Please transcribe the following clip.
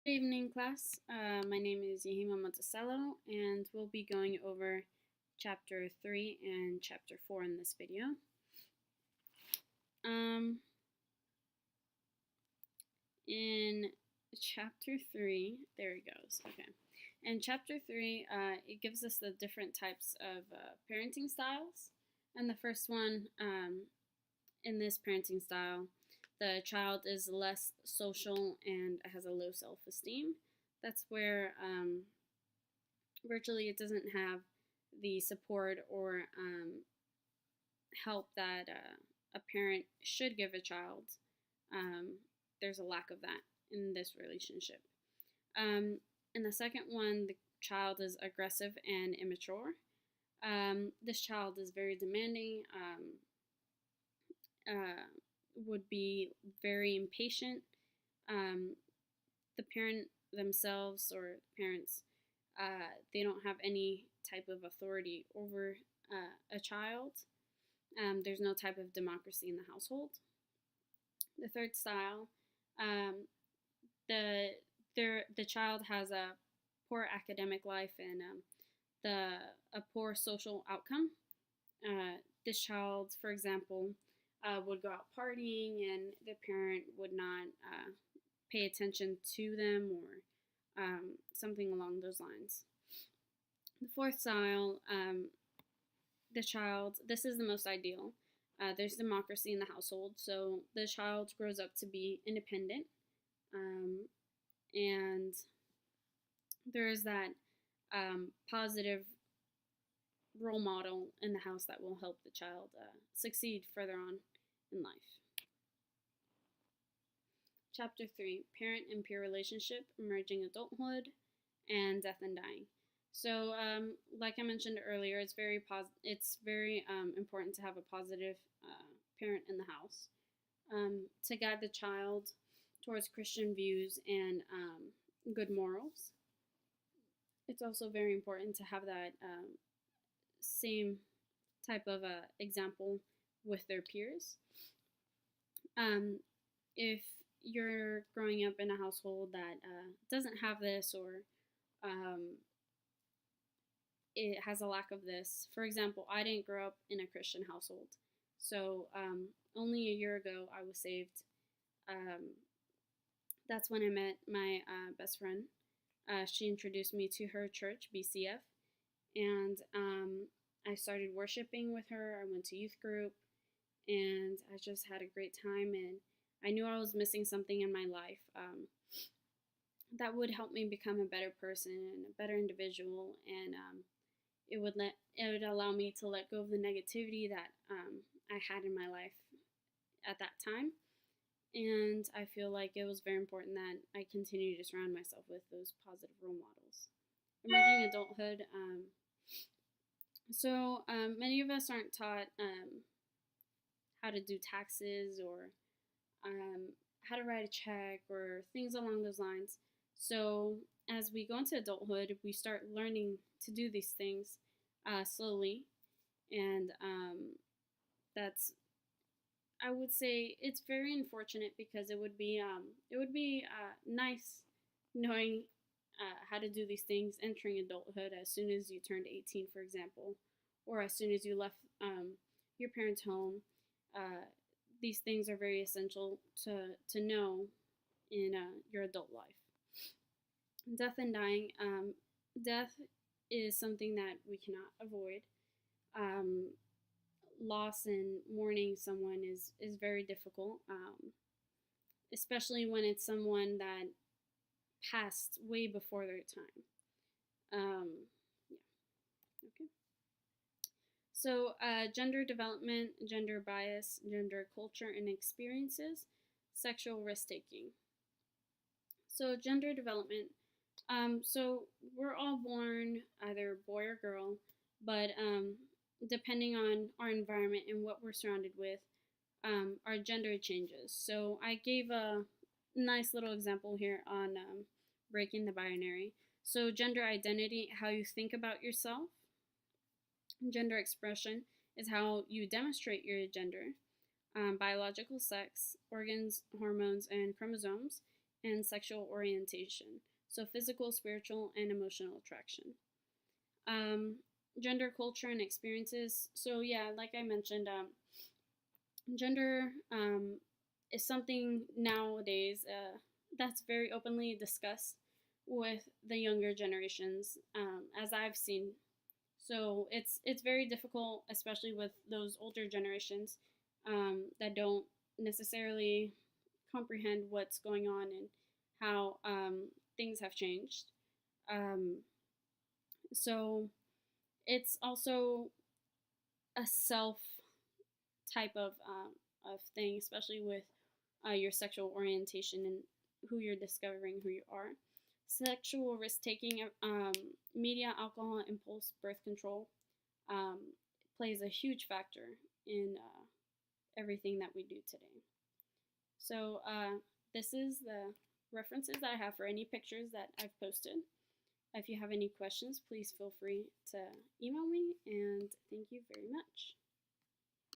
Good evening, class. My name is Yahima Monticello, and we'll be going over Chapter 3 and Chapter 4 in this video. In Chapter 3, there it goes. Okay. In Chapter 3, it gives us the different types of parenting styles. And the first one, in this parenting style, the child is less social and has a low self-esteem. That's where virtually it doesn't have the support or help that a parent should give a child. There's a lack of that in this relationship. In the second one, the child is aggressive and immature. This child is very demanding, would be very impatient. The parent themselves or parents, they don't have any type of authority over a child. There's no type of democracy in the household. The third style, the child has a poor academic life and a poor social outcome. This child, for example, would go out partying and the parent would not pay attention to them or something along those lines. The fourth style, the child, this is the most ideal. There's democracy in the household, so the child grows up to be independent, and there is that positive role model in the house that will help the child succeed further on in life. Chapter 3, Parent and Peer Relationship, Emerging Adulthood, and Death and Dying. So, like I mentioned earlier, it's very important to have a positive parent in the house to guide the child towards Christian views and good morals. It's also very important to have that same type of example with their peers. If you're growing up in a household that doesn't have this or it has a lack of this. For example, I didn't grow up in a Christian household. So only a year ago I was saved. That's when I met my best friend. She introduced me to her church, BCF, and I started worshiping with her. I went to youth group, and I just had a great time, and I knew I was missing something in my life that would help me become a better person and a better individual, and it would allow me to let go of the negativity that I had in my life at that time. And I feel like it was very important that I continue to surround myself with those positive role models. Emerging adulthood. So many of us aren't taught how to do taxes or how to write a check or things along those lines. So as we go into adulthood, we start learning to do these things slowly, and that's, I would say, it's very unfortunate because it would be nice knowing how to do these things entering adulthood as soon as you turned 18, for example, or as soon as you left your parents' home. These things are very essential to know in your adult life. Death and dying. Death is something that we cannot avoid. Loss and mourning someone is very difficult, especially when it's someone that passed way before their time. Yeah. Okay. So, gender development, gender bias, gender culture and experiences, sexual risk taking. So, gender development. So, we're all born either boy or girl, but depending on our environment and what we're surrounded with, our gender changes. So, I gave a nice little example here on breaking the binary. So, gender identity, how you think about yourself. Gender expression is how you demonstrate your gender. Biological sex, organs, hormones, and chromosomes. and sexual orientation. So physical, spiritual, and emotional attraction. Um, Gender, culture, and experiences. So yeah, like I mentioned, gender is something nowadays that's very openly discussed with the younger generations, as I've seen. So it's very difficult, especially with those older generations that don't necessarily comprehend what's going on and how things have changed. Um, so it's also a self type of thing, especially with your sexual orientation and who you're discovering who you are. Sexual risk taking, media, alcohol, impulse, birth control um, plays a huge factor in everything that we do today. So this is the references that I have for any pictures that I've posted. If you have any questions, please feel free to email me, and thank you very much.